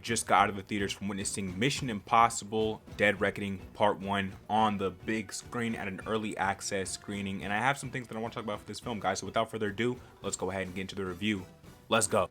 just got out of the theaters from witnessing Mission Impossible Dead Reckoning Part 1 on the big screen at an early access screening, and I have some things that I want to talk about for this film, guys. So without further ado, let's go ahead and get into the review. Let's go.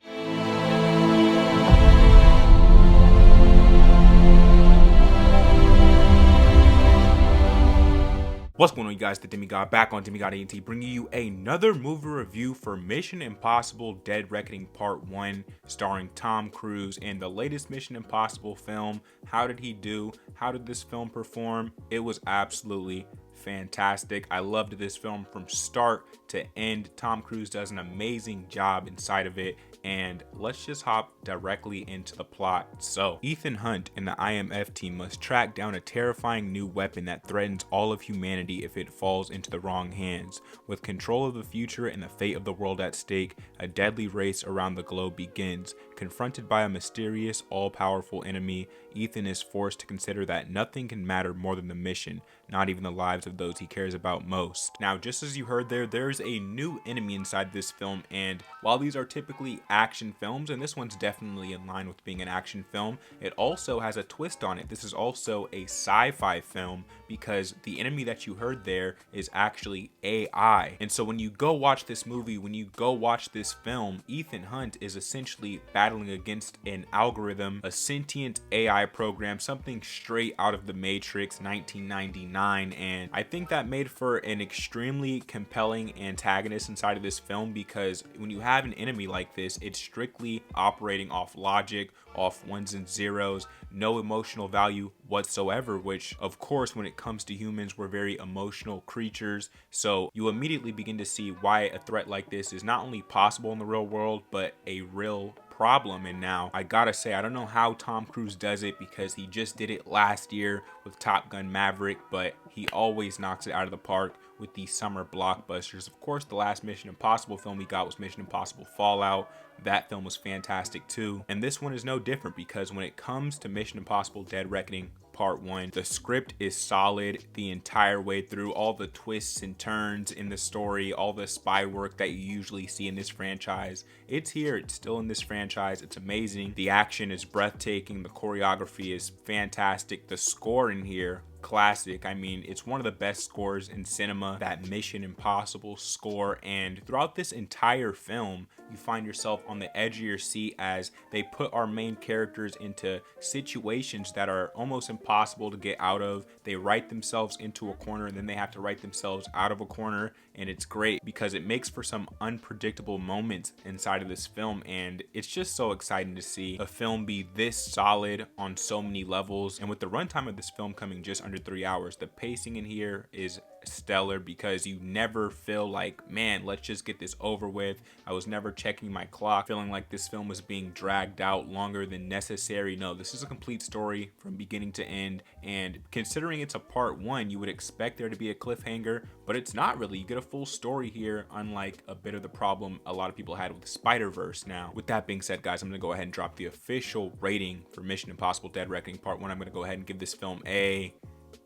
What's going on, you guys? The Demigod back on Demigod AT, bringing you another movie review for Mission Impossible Dead Reckoning Part 1, starring Tom Cruise in the latest Mission Impossible film. How did he do? How did this film perform? It was absolutely fantastic. I loved this film from start to end. Tom Cruise does an amazing job inside of it, and let's just hop directly into the plot. So Ethan Hunt and the IMF team must track down a terrifying new weapon that threatens all of humanity if it falls into the wrong hands. With control of the future and the fate of the world at stake, a deadly race around the globe begins. Confronted by a mysterious, all-powerful enemy, Ethan is forced to consider that nothing can matter more than the mission, not even the lives of those he cares about most. Now, just as you heard there's a new enemy inside this film, and while these are typically action films, and this one's definitely in line with being an action film, it also has a twist on it. This is also a sci-fi film because the enemy that you heard there is actually AI. And so when you go watch this movie, when you go watch this film, Ethan Hunt is essentially battling against an algorithm, a sentient AI program, something straight out of the Matrix 1999. And I think that made for an extremely compelling antagonist inside of this film, because when you have an enemy like this, it's strictly operating off logic, off ones and zeros, no emotional value whatsoever, which of course when it comes to humans, we're very emotional creatures. So you immediately begin to see why a threat like this is not only possible in the real world, but a real problem. And now I gotta say, I don't know how Tom Cruise does it, because he just did it last year with Top Gun Maverick, but he always knocks it out of the park with these summer blockbusters. Of course, the last Mission Impossible film we got was Mission Impossible Fallout. That film was fantastic too, and this one is no different, because when it comes to Mission Impossible Dead Reckoning Part 1, the script is solid the entire way through. All the twists and turns in the story, all the spy work that you usually see in this franchise, it's here, it's still in this franchise. It's amazing. The action is breathtaking, the choreography is fantastic, the score in here, classic. I mean, it's one of the best scores in cinema, that Mission Impossible score. And throughout this entire film, you find yourself on the edge of your seat as they put our main characters into situations that are almost impossible to get out of. They write themselves into a corner, and then they have to write themselves out of a corner. And it's great because it makes for some unpredictable moments inside of this film, and it's just so exciting to see a film be this solid on so many levels. And with the runtime of this film coming just under 3 hours, the pacing in here is stellar, because you never feel like, man, let's just get this over with. I was never checking my clock feeling like this film was being dragged out longer than necessary. No, this is a complete story from beginning to end, and considering it's a part 1, you would expect there to be a cliffhanger, but it's not really. You get a full story here, unlike a bit of the problem a lot of people had with the Spider-Verse. Now, with that being said, guys, I'm gonna go ahead and drop the official rating for Mission Impossible Dead Reckoning Part 1. I'm gonna go ahead and give this film a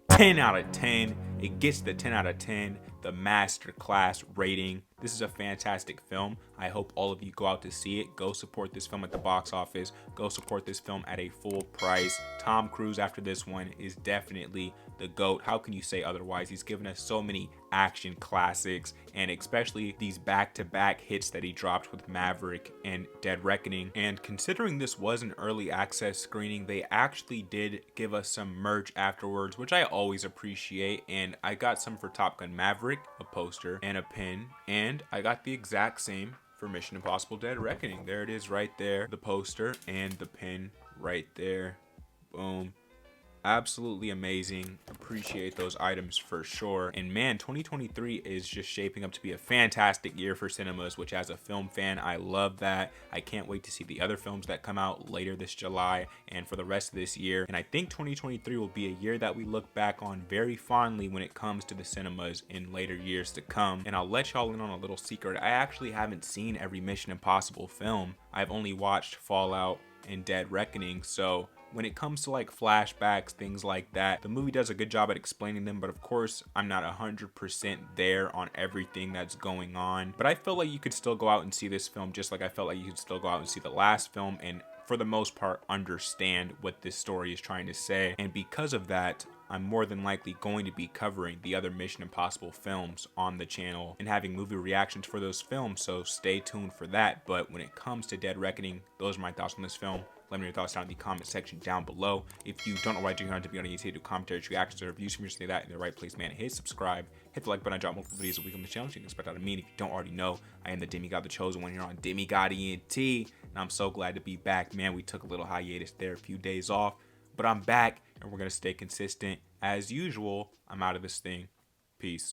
10 out of 10. It gets the 10 out of 10, the masterclass rating. This is a fantastic film. I hope all of you go out to see it. Go support this film at the box office. Go support this film at a full price. Tom Cruise after this one is definitely the GOAT. How can you say otherwise? He's given us so many action classics, and especially these back-to-back hits that he dropped with Maverick and Dead Reckoning. And considering this was an early access screening, they actually did give us some merch afterwards, which I always appreciate. And I got some for Top Gun Maverick, a poster and a pin, and I got the exact same for Mission Impossible Dead Reckoning. There it is right there, the poster and the pin right there. Boom. Absolutely amazing. Appreciate those items for sure. And man, 2023 is just shaping up to be a fantastic year for cinemas, which as a film fan, I love that. I can't wait to see the other films that come out later this July and for the rest of this year. And I think 2023 will be a year that we look back on very fondly when it comes to the cinemas in later years to come. And I'll let y'all in on a little secret. I actually haven't seen every Mission Impossible film. I've only watched Fallout and Dead Reckoning, so when it comes to like flashbacks, things like that, the movie does a good job at explaining them, but of course I'm not 100% there on everything that's going on. But I feel like you could still go out and see this film just like I felt like you could still go out and see the last film, and for the most part, understand what this story is trying to say. And because of that, I'm more than likely going to be covering the other Mission Impossible films on the channel and having movie reactions for those films, so stay tuned for that. But when it comes to Dead Reckoning, those are my thoughts on this film. Let me know your thoughts down in the comment section down below. If you don't know why you're here on Demigod and do commentaries, reactions, or reviews from me, say that in the right place, man. Hit subscribe, hit the like button. I drop multiple videos a week on the channel. You can expect out of me. And if you don't already know, I am the Demigod, the chosen one here on Demigod ENT. And I'm so glad to be back, man. We took a little hiatus there, a few days off, but I'm back and we're going to stay consistent as usual. I'm out of this thing. Peace.